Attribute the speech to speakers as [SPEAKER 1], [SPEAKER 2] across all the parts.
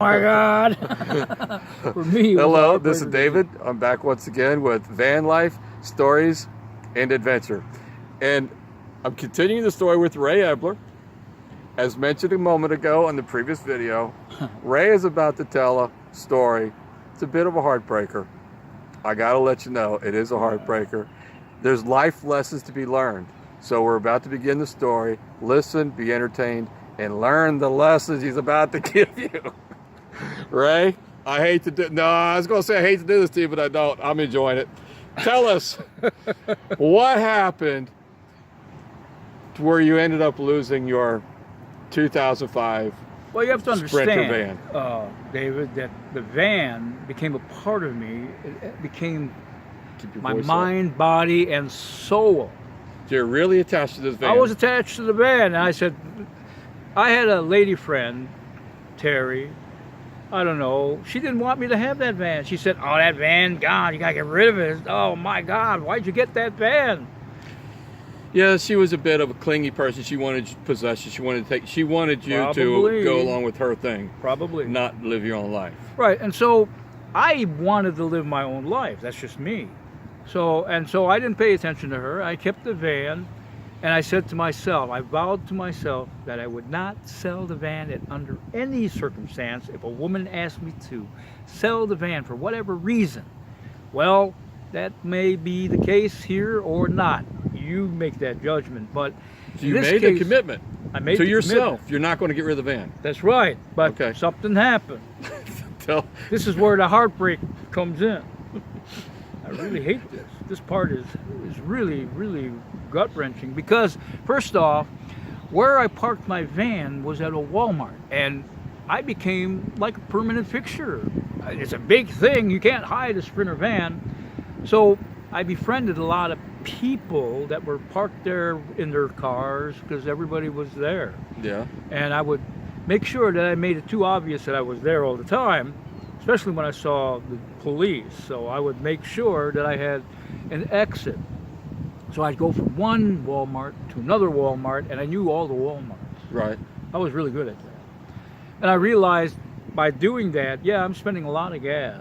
[SPEAKER 1] Oh my God. For me, it was
[SPEAKER 2] Hello,
[SPEAKER 1] a
[SPEAKER 2] this is
[SPEAKER 1] heartbreaker.
[SPEAKER 2] David. I'm back once again with van life, stories, and adventure. And I'm continuing the story with Ray Ebbeler. As mentioned a moment ago on the previous video, Ray is about to tell a story. It's a bit of a heartbreaker. I gotta let you know, it is a heartbreaker. There's life lessons to be learned. So we're about to begin the story. Listen, be entertained, and learn the lessons he's about to give you. Ray, I hate to do, no, I was going to say I hate to do this to you, but I don't. I'm enjoying it. Tell us what happened to where you ended up losing your 2005
[SPEAKER 1] Well, you have to
[SPEAKER 2] Sprinter
[SPEAKER 1] understand,
[SPEAKER 2] van.
[SPEAKER 1] David, that the van became a part of me. It became
[SPEAKER 2] Keep your
[SPEAKER 1] my
[SPEAKER 2] voice up.
[SPEAKER 1] mind, body, and soul.
[SPEAKER 2] You're really attached to this van.
[SPEAKER 1] I was attached to the van, and I said, I had a lady friend, Terry. I don't know. She didn't want me to have that van. She said, "Oh, that van gone. You gotta get rid of it." Oh my God, why'd you get that van?
[SPEAKER 2] Yeah, she was a bit of a clingy person. She wanted possession. She wanted to take. She wanted you
[SPEAKER 1] Probably.
[SPEAKER 2] to go along with her thing,
[SPEAKER 1] Probably.
[SPEAKER 2] not live your own life.
[SPEAKER 1] Right, and so I wanted to live my own life. That's just me. So I didn't pay attention to her. I kept the van, and I said to myself, I vowed to myself that I would not sell the van under any circumstance if a woman asked me to sell the van for whatever reason. Well, that may be the case here or not. You make that judgment. But
[SPEAKER 2] So you
[SPEAKER 1] in this
[SPEAKER 2] made
[SPEAKER 1] case,
[SPEAKER 2] a commitment
[SPEAKER 1] I made
[SPEAKER 2] to
[SPEAKER 1] the
[SPEAKER 2] yourself.
[SPEAKER 1] commitment.
[SPEAKER 2] You're not going to get rid of the van.
[SPEAKER 1] That's right. But
[SPEAKER 2] Okay.
[SPEAKER 1] something happened.
[SPEAKER 2] Tell.
[SPEAKER 1] This is where the heartbreak comes in. I really hate this. This part is really, really gut-wrenching because, first off, where I parked my van was at a Walmart, and I became like a permanent fixture. It's a big thing. You can't hide a Sprinter van. So I befriended a lot of people that were parked there in their cars because everybody was there.
[SPEAKER 2] Yeah.
[SPEAKER 1] And I would make sure that I made it too obvious that I was there all the time, especially when I saw the police. So I would make sure that I had an exit. So I'd go from one Walmart to another Walmart, and I knew all the Walmarts.
[SPEAKER 2] Right.
[SPEAKER 1] I was really good at that. And I realized by doing that, yeah, I'm spending a lot of gas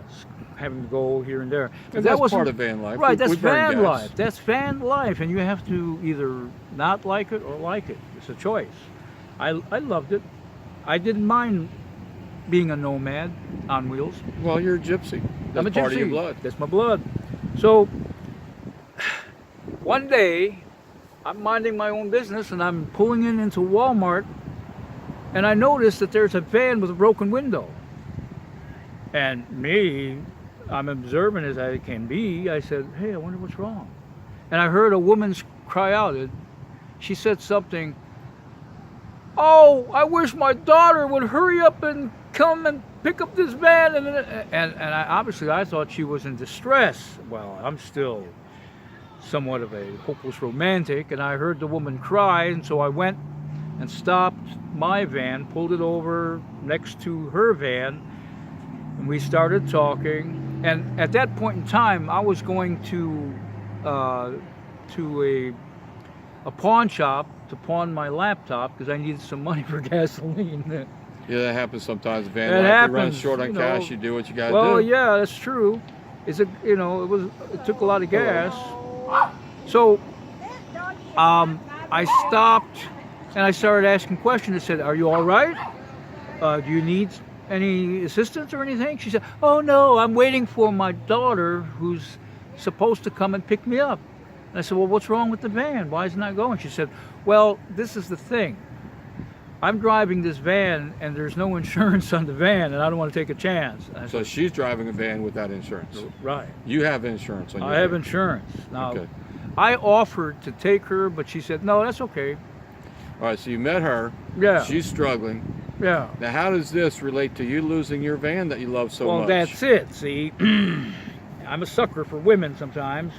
[SPEAKER 1] having to go here and there. But
[SPEAKER 2] And that's part of van life.
[SPEAKER 1] Right,
[SPEAKER 2] We
[SPEAKER 1] that's
[SPEAKER 2] burn
[SPEAKER 1] van
[SPEAKER 2] gas.
[SPEAKER 1] life. That's van life, and you have to either not like it or like it. It's a choice. I loved it. I didn't mind being a nomad on wheels.
[SPEAKER 2] Well, you're a gypsy. That's
[SPEAKER 1] I'm a
[SPEAKER 2] part of your
[SPEAKER 1] gypsy.
[SPEAKER 2] blood.
[SPEAKER 1] That's my blood. So one day, I'm minding my own business, and I'm pulling into Walmart, and I notice that there's a van with a broken window. And me, I'm observant as I can be. I said, "Hey, I wonder what's wrong." And I heard a woman cry out. She said something. "Oh, I wish my daughter would hurry up and come and pick up this van." And obviously I thought she was in distress. Well, I'm still somewhat of a hopeless romantic, and I heard the woman cry, and so I went and stopped my van, pulled it over next to her van, and we started talking. And at that point in time, I was going to a pawn shop to pawn my laptop because I needed some money for gasoline.
[SPEAKER 2] Yeah, that happens sometimes. Van
[SPEAKER 1] It
[SPEAKER 2] life, you run
[SPEAKER 1] happens,
[SPEAKER 2] short on
[SPEAKER 1] you know.
[SPEAKER 2] cash. You do what you got to do.
[SPEAKER 1] Well, yeah, that's true. It took a lot of gas. So I stopped and I started asking questions. I said, "Are you all right? Do you need any assistance or anything?" She said, "Oh no, I'm waiting for my daughter who's supposed to come and pick me up." And I said, "Well, what's wrong with the van? Why is it not going?" She said, "Well, this is the thing. I'm driving this van and there's no insurance on the van, and I don't want to take a chance." And I
[SPEAKER 2] So
[SPEAKER 1] said,
[SPEAKER 2] she's driving a van without insurance.
[SPEAKER 1] "Right.
[SPEAKER 2] You have insurance on your
[SPEAKER 1] I have
[SPEAKER 2] van.
[SPEAKER 1] insurance." Now,
[SPEAKER 2] Okay.
[SPEAKER 1] I offered to take her, but she said, "No, that's okay."
[SPEAKER 2] All right, so you met her.
[SPEAKER 1] Yeah.
[SPEAKER 2] She's struggling.
[SPEAKER 1] Yeah.
[SPEAKER 2] Now, how does this relate to you losing your van that you love so
[SPEAKER 1] Well,
[SPEAKER 2] much?
[SPEAKER 1] that's it. See, I'm a sucker for women sometimes.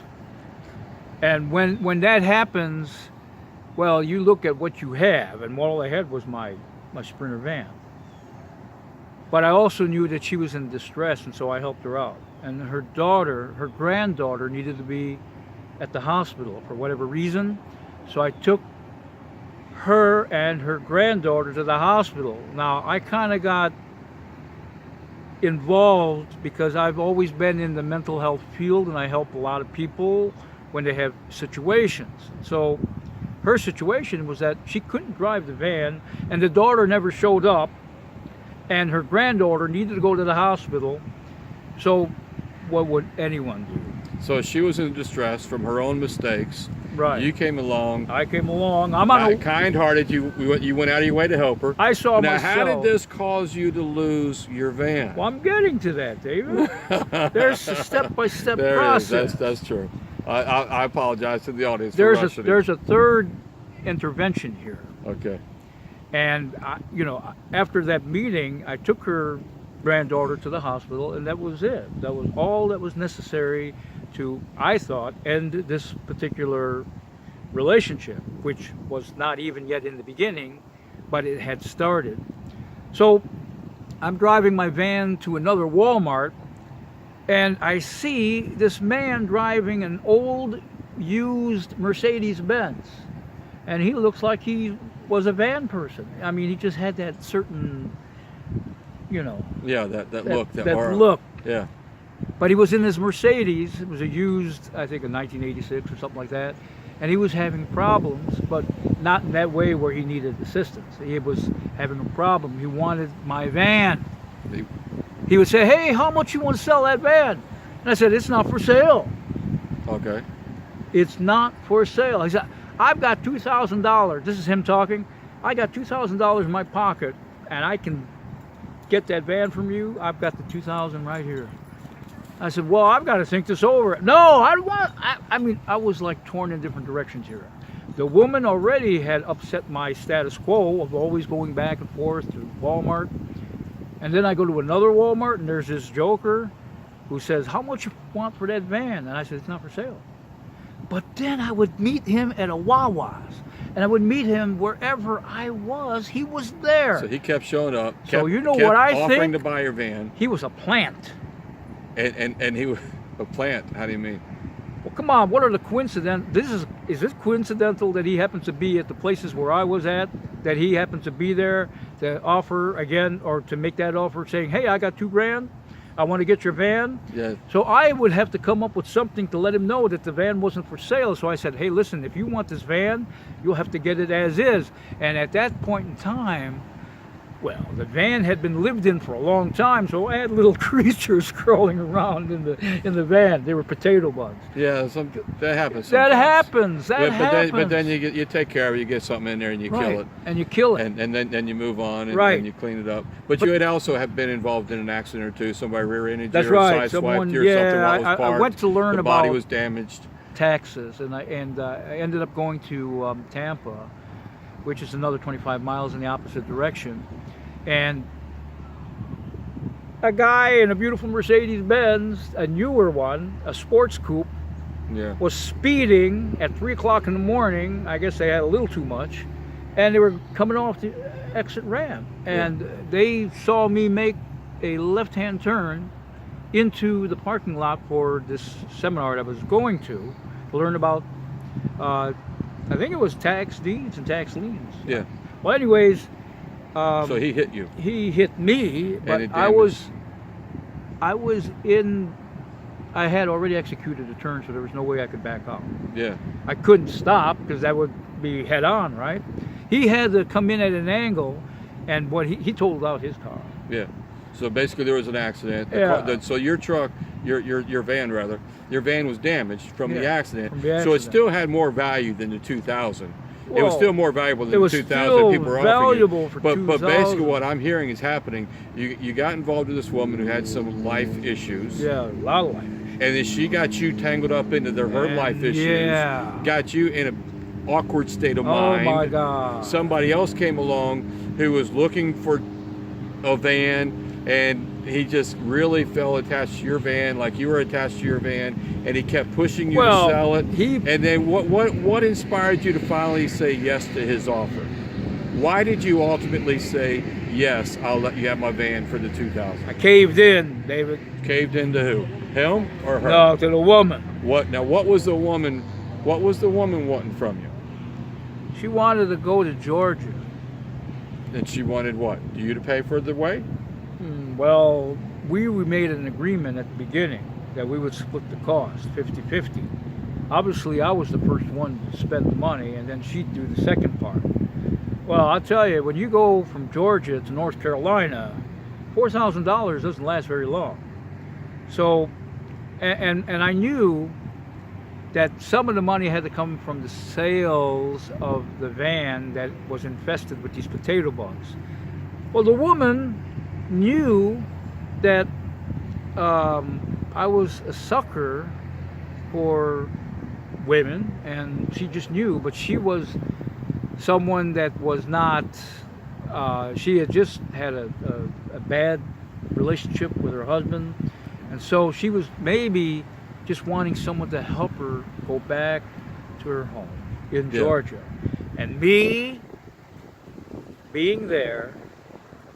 [SPEAKER 1] And when that happens, well, you look at what you have, and all I had was my Sprinter van. But I also knew that she was in distress, and so I helped her out. And her granddaughter needed to be at the hospital for whatever reason, so I took her and her granddaughter to the hospital. Now, I kind of got involved because I've always been in the mental health field, and I help a lot of people when they have situations. So her situation was that she couldn't drive the van, and the daughter never showed up, and her granddaughter needed to go to the hospital. So what would anyone do?
[SPEAKER 2] So she was in distress from her own mistakes.
[SPEAKER 1] Right.
[SPEAKER 2] You came along.
[SPEAKER 1] I came along. I'm on a
[SPEAKER 2] kind-hearted. You went out of your way to help her.
[SPEAKER 1] I saw
[SPEAKER 2] now,
[SPEAKER 1] myself.
[SPEAKER 2] how did this cause you to lose your van?
[SPEAKER 1] Well, I'm getting to that, David. There's a step-by-step
[SPEAKER 2] There
[SPEAKER 1] process.
[SPEAKER 2] is. That's true. I apologize to the audience.
[SPEAKER 1] There's a third intervention here.
[SPEAKER 2] Okay.
[SPEAKER 1] And after that meeting, I took her granddaughter to the hospital, and that was it. That was all that was necessary to, I thought, end this particular relationship, which was not even yet in the beginning, but it had started. So I'm driving my van to another Walmart, and I see this man driving an old used Mercedes-Benz, and he looks like he was a van person. I mean, he just had that certain,
[SPEAKER 2] Yeah, that look, that aura.
[SPEAKER 1] look.
[SPEAKER 2] Yeah.
[SPEAKER 1] But he was in his Mercedes. It was a used, I think, a 1986 or something like that. And he was having problems, but not in that way where he needed assistance. He was having a problem. He wanted my van. He would say, "Hey, how much you want to sell that van?" And I said, "It's not for sale."
[SPEAKER 2] Okay.
[SPEAKER 1] It's not for sale. He said, "I've got $2,000. This is him talking. "I got $2,000 in my pocket, and I can get that van from you. I've got the $2,000 right here." I said, "Well, I've got to think this over." No, I don't want. I mean, I was like torn in different directions here. The woman already had upset my status quo of always going back and forth to Walmart. And then I go to another Walmart, and there's this joker who says, "How much you want for that van?" And I said, "It's not for sale." But then I would meet him at a Wawa's, and I would meet him wherever I was. He was there.
[SPEAKER 2] So he kept showing up.
[SPEAKER 1] So
[SPEAKER 2] kept
[SPEAKER 1] what I
[SPEAKER 2] offering
[SPEAKER 1] think?
[SPEAKER 2] to buy your van.
[SPEAKER 1] He was a plant.
[SPEAKER 2] And he was a plant. How do you mean?
[SPEAKER 1] Well, come on. What are the coincidental? Is this coincidental that he happens to be at the places where I was at? That he happens to be there to offer again, or to make that offer, saying, "Hey, I got $2,000. I want to get your van."
[SPEAKER 2] Yeah.
[SPEAKER 1] So I would have to come up with something to let him know that the van wasn't for sale. So I said, "Hey, listen, if you want this van, you'll have to get it as is." And at that point in time, well, the van had been lived in for a long time, so I had little creatures crawling around in the van. They were potato bugs.
[SPEAKER 2] Yeah, that happens.
[SPEAKER 1] That
[SPEAKER 2] sometimes.
[SPEAKER 1] happens. That happens.
[SPEAKER 2] But then you take care of it. You get something in there and you kill it.
[SPEAKER 1] And you kill it.
[SPEAKER 2] And then you move on and you clean it up. But you had also have been involved in an accident or two. Somebody rear-ended you, or sideswiped you, or something while it was parked.
[SPEAKER 1] I went to learn about
[SPEAKER 2] the body was damaged.
[SPEAKER 1] Taxes, and I ended up going to Tampa, which is another 25 miles in the opposite direction. And a guy in a beautiful Mercedes-Benz, a newer one, a sports coupe, was speeding at 3 o'clock in the morning. I guess they had a little too much, and they were coming off the exit ramp, and they saw me make a left-hand turn into the parking lot for this seminar that I was going to learn about, I think it was tax deeds and tax liens.
[SPEAKER 2] Yeah.
[SPEAKER 1] Well, anyways,
[SPEAKER 2] so he hit you.
[SPEAKER 1] He hit me, but I had already executed a turn, so there was no way I could back up.
[SPEAKER 2] Yeah.
[SPEAKER 1] I couldn't stop because that would be head on, right? He had to come in at an angle, and he totaled out his car.
[SPEAKER 2] Yeah. So basically, there was an accident. So your truck, your van rather, your van was damaged from the accident. So it still had more value than the 2,000. It was still more valuable than the 2,000 people were offering you. But basically, what I'm hearing is happening. You got involved with this woman who had some life issues.
[SPEAKER 1] Yeah, a lot of life issues.
[SPEAKER 2] And then she got you tangled up into her life issues.
[SPEAKER 1] Yeah.
[SPEAKER 2] Got you in an awkward state of mind.
[SPEAKER 1] Oh my God.
[SPEAKER 2] Somebody else came along who was looking for a van, and he just really felt attached to your van, like you were attached to your van, and he kept pushing you to sell it. And then what inspired you to finally say yes to his offer? Why did you ultimately say, "Yes, I'll let you have my van for the 2,000"?
[SPEAKER 1] I caved in, David.
[SPEAKER 2] Caved into who? Him or her?
[SPEAKER 1] No, to the woman.
[SPEAKER 2] What was the woman wanting from you?
[SPEAKER 1] She wanted to go to Georgia.
[SPEAKER 2] And she wanted what? You to pay for the way?
[SPEAKER 1] Well, we made an agreement at the beginning that we would split the cost 50-50. Obviously, I was the first one to spend the money, and then she'd do the second part. Well, I'll tell you, when you go from Georgia to North Carolina, $4,000 doesn't last very long. So, and I knew that some of the money had to come from the sales of the van that was infested with these potato bugs. Well, the woman knew that I was a sucker for women, and she just knew, but she was someone that was not, she had just had a bad relationship with her husband, and so she was maybe just wanting someone to help her go back to her home in Georgia. And me being there,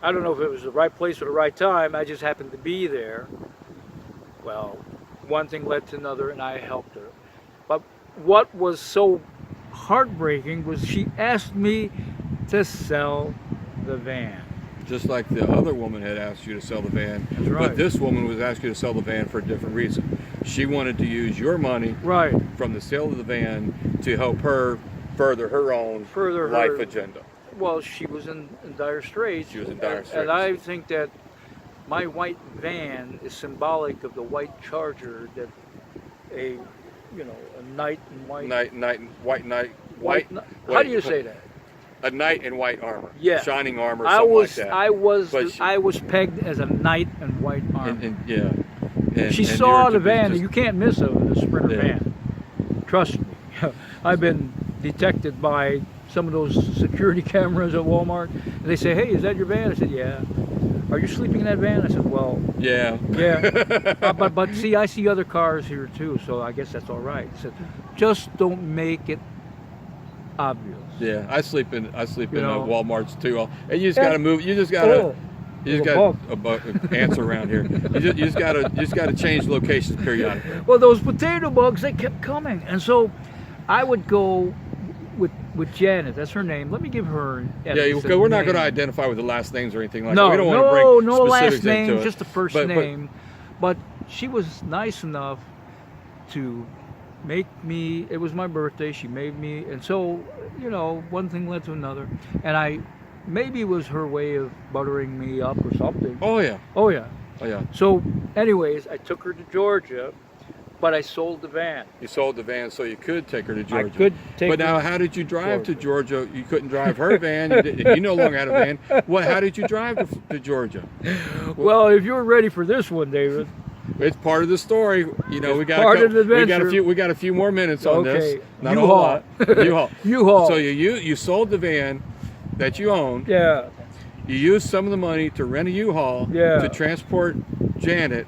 [SPEAKER 1] I don't know if it was the right place or the right time, I just happened to be there. Well, one thing led to another, and I helped her. But what was so heartbreaking was she asked me to sell the van.
[SPEAKER 2] Just like the other woman had asked you to sell the van.
[SPEAKER 1] That's right.
[SPEAKER 2] But this woman was asking you to sell the van for a different reason. She wanted to use your money from the sale of the van to help her further her own life agenda.
[SPEAKER 1] Well, she was in dire straits.
[SPEAKER 2] She was in dire straits.
[SPEAKER 1] And I think that my white van is symbolic of the white Charger that a knight in white. How do you say that?
[SPEAKER 2] A knight in white armor.
[SPEAKER 1] Yeah.
[SPEAKER 2] Shining armor, something like that.
[SPEAKER 1] I was pegged as a knight in white armor. She
[SPEAKER 2] and
[SPEAKER 1] saw the van, and you can't miss a Sprinter van. Trust me. I've been detected by some of those security cameras at Walmart. And they say, "Hey, is that your van?" I said, "Yeah." "Are you sleeping in that van?" I said, "Well,
[SPEAKER 2] yeah."
[SPEAKER 1] But see, I see other cars here too, so I guess that's all right. I said, "Just don't make it obvious."
[SPEAKER 2] Yeah, I sleep in Walmarts too. And you just got to move. You just got to. You just got ants around here. You just got to change locations periodically.
[SPEAKER 1] Well, those potato bugs, they kept coming, and so I would go with Janet. That's her name. Let me give her.
[SPEAKER 2] We're not going to identify with the last names or anything like that.
[SPEAKER 1] No,
[SPEAKER 2] We don't want to bring
[SPEAKER 1] no last
[SPEAKER 2] specifics
[SPEAKER 1] name,
[SPEAKER 2] into it.
[SPEAKER 1] just the first name. But she was nice enough to make me. It was my birthday. She made me, and so one thing led to another, and maybe it was her way of buttering me up or something.
[SPEAKER 2] Oh yeah.
[SPEAKER 1] So, anyways, I took her to Georgia, but I sold the van.
[SPEAKER 2] You sold the van so you could take her to Georgia.
[SPEAKER 1] I could take
[SPEAKER 2] But now, how did you drive to Georgia? You couldn't drive her van. You no longer had a van. How did you drive to Georgia?
[SPEAKER 1] Well, if you're ready for this one, David.
[SPEAKER 2] It's part of the story. We got a few more minutes on this. Not a whole lot. U-Haul.
[SPEAKER 1] U-Haul.
[SPEAKER 2] So you sold the van that you owned.
[SPEAKER 1] Yeah.
[SPEAKER 2] You used some of the money to rent a U-Haul to transport Janet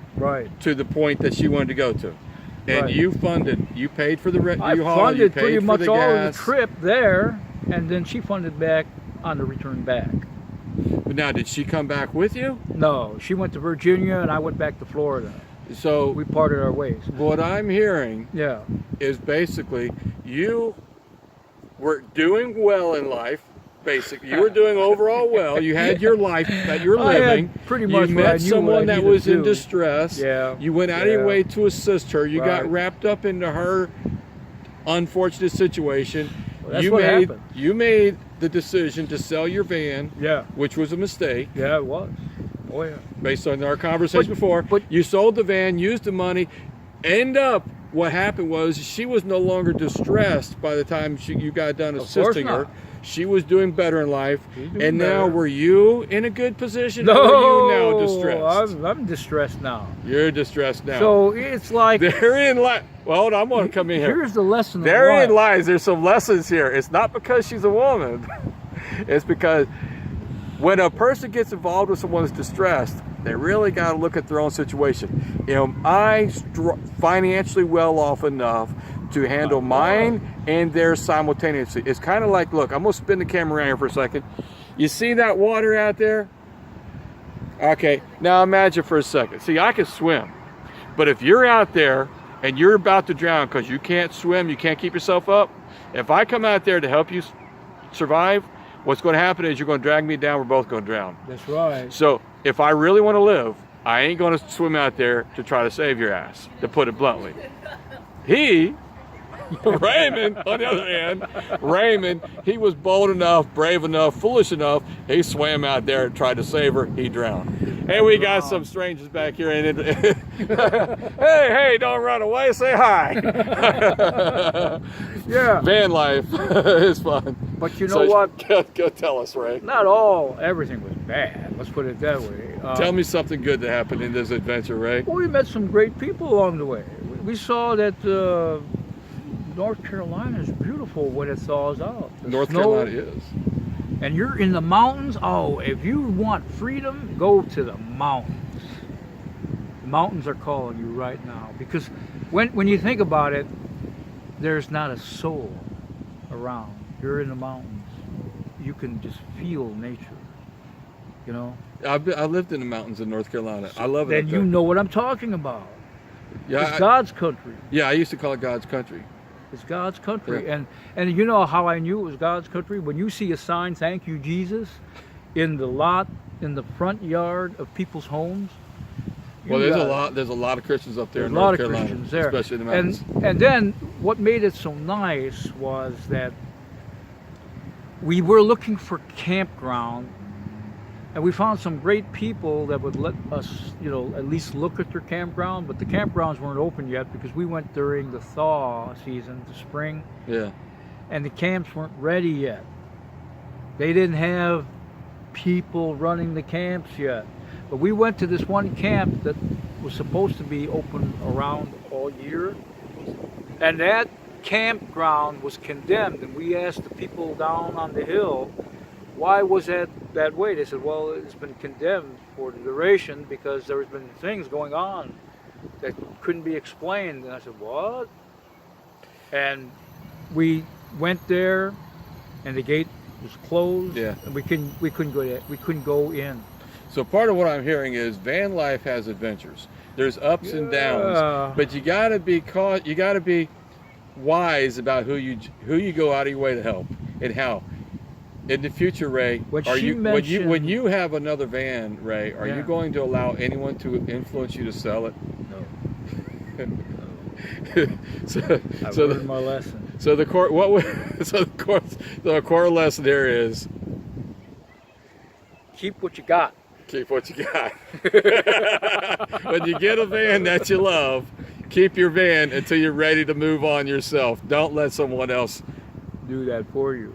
[SPEAKER 2] to the point that she wanted to go to. And you paid for the U-Haul.
[SPEAKER 1] I funded pretty much all of the
[SPEAKER 2] gas.
[SPEAKER 1] trip there, and then she funded back on the return back.
[SPEAKER 2] But now, did she come back with you?
[SPEAKER 1] No, she went to Virginia, and I went back to Florida.
[SPEAKER 2] So
[SPEAKER 1] we parted our ways.
[SPEAKER 2] What I'm hearing is basically you were doing well in life. Basically, you were doing overall well. You had your life that you're living.
[SPEAKER 1] Pretty much.
[SPEAKER 2] You met someone that was in distress.
[SPEAKER 1] Yeah.
[SPEAKER 2] You went out of your way to assist her. You got wrapped up into her unfortunate situation.
[SPEAKER 1] Well, that's what happened.
[SPEAKER 2] You made the decision to sell your van. Which was a mistake.
[SPEAKER 1] Yeah, it was. Oh yeah.
[SPEAKER 2] Based on our conversation before. But you sold the van, used the money, what happened was she was no longer distressed by the time you got done assisting her. She was doing better in life. And now, were you in a good position?
[SPEAKER 1] No,
[SPEAKER 2] or were you now distressed?
[SPEAKER 1] I'm distressed now.
[SPEAKER 2] You're distressed now.
[SPEAKER 1] So it's like
[SPEAKER 2] therein lies. Well, hold on, I'm going to come in here.
[SPEAKER 1] Here's the lesson.
[SPEAKER 2] Therein lies. There's some lessons here. It's not because she's a woman. It's because when a person gets involved with someone who's distressed, they really got to look at their own situation. Am I financially well off enough to handle mine and theirs simultaneously? It's kind of like, look, I'm going to spin the camera around here for a second. You see that water out there? Okay, now imagine for a second. See, I can swim. But if you're out there and you're about to drown because you can't swim, you can't keep yourself up, if I come out there to help you survive, what's going to happen is you're going to drag me down. We're both going to drown.
[SPEAKER 1] That's right.
[SPEAKER 2] So if I really want to live, I ain't going to swim out there to try to save your ass, to put it bluntly. He, Raymond, on the other hand, Raymond, he was bold enough, brave enough, foolish enough. He swam out there and tried to save her. He drowned. Hey, we got some strangers back here. And hey, don't run away. Say hi.
[SPEAKER 1] Yeah.
[SPEAKER 2] Van life is fun.
[SPEAKER 1] But you know what?
[SPEAKER 2] Go tell us, Ray.
[SPEAKER 1] Not everything was bad. Let's put it that way.
[SPEAKER 2] Tell me something good that happened in this adventure, Ray.
[SPEAKER 1] Well, we met some great people along the way. We saw that North Carolina is beautiful when it thaws out.
[SPEAKER 2] North Carolina is.
[SPEAKER 1] And you're in the mountains. Oh, if you want freedom, go to the mountains. The mountains are calling you right now. Because when you think about it, there's not a soul around. You're in the mountains. You can just feel nature. You know?
[SPEAKER 2] I lived in the mountains in North Carolina. I love it.
[SPEAKER 1] Then you know what I'm talking about.
[SPEAKER 2] Yeah,
[SPEAKER 1] it's God's country.
[SPEAKER 2] Yeah, I used to call it God's country.
[SPEAKER 1] It's God's country.
[SPEAKER 2] Yeah.
[SPEAKER 1] And you know how I knew it was God's country? When you see a sign, "Thank you, Jesus," in the lot, in the front yard of people's homes.
[SPEAKER 2] Well, there's a lot of Christians up there in
[SPEAKER 1] North
[SPEAKER 2] North Carolina,
[SPEAKER 1] Christians there.
[SPEAKER 2] especially in the mountains.
[SPEAKER 1] And then what made it so nice was that we were looking for campground, and we found some great people that would let us, at least look at their campground. But the campgrounds weren't open yet because we went during the thaw season, the spring.
[SPEAKER 2] Yeah.
[SPEAKER 1] And the camps weren't ready yet. They didn't have people running the camps yet. But we went to this one camp that was supposed to be open around all year. And that campground was condemned. And we asked the people down on the hill, why was that way? They said, well, it's been condemned for the duration because there's been things going on that couldn't be explained. And I said, what? And we went there, and the gate was closed.
[SPEAKER 2] Yeah.
[SPEAKER 1] And we couldn't go in.
[SPEAKER 2] So part of what I'm hearing is van life has adventures. There's ups and downs, but you got to be wise about who you go out of your way to help and how. In the future, Ray, when you have another van, Ray, are you going to allow anyone to influence you to sell it?
[SPEAKER 1] No. I've learned my lesson.
[SPEAKER 2] So the core lesson here is
[SPEAKER 1] keep what you got.
[SPEAKER 2] Keep what you got. When you get a van that you love, keep your van until you're ready to move on yourself. Don't let someone else
[SPEAKER 1] do that for you.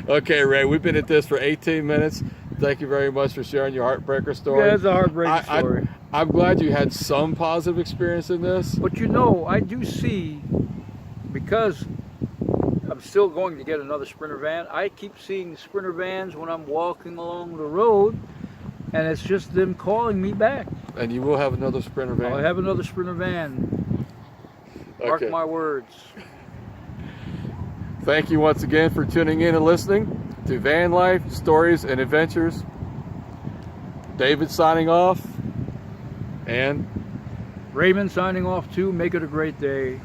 [SPEAKER 2] Okay, Ray, we've been at this for 18 minutes. Thank you very much for sharing your heartbreaker story.
[SPEAKER 1] Yeah, it's a heartbreaking story.
[SPEAKER 2] I'm glad you had some positive experience in this.
[SPEAKER 1] But I do see, because I'm still going to get another Sprinter van, I keep seeing Sprinter vans when I'm walking along the road, and it's just them calling me back.
[SPEAKER 2] And you will have another Sprinter van?
[SPEAKER 1] I'll have another Sprinter van. Mark my words.
[SPEAKER 2] Thank you once again for tuning in and listening to Van Life, Stories, and Adventures. David signing off. And
[SPEAKER 1] Raymond signing off too. Make it a great day.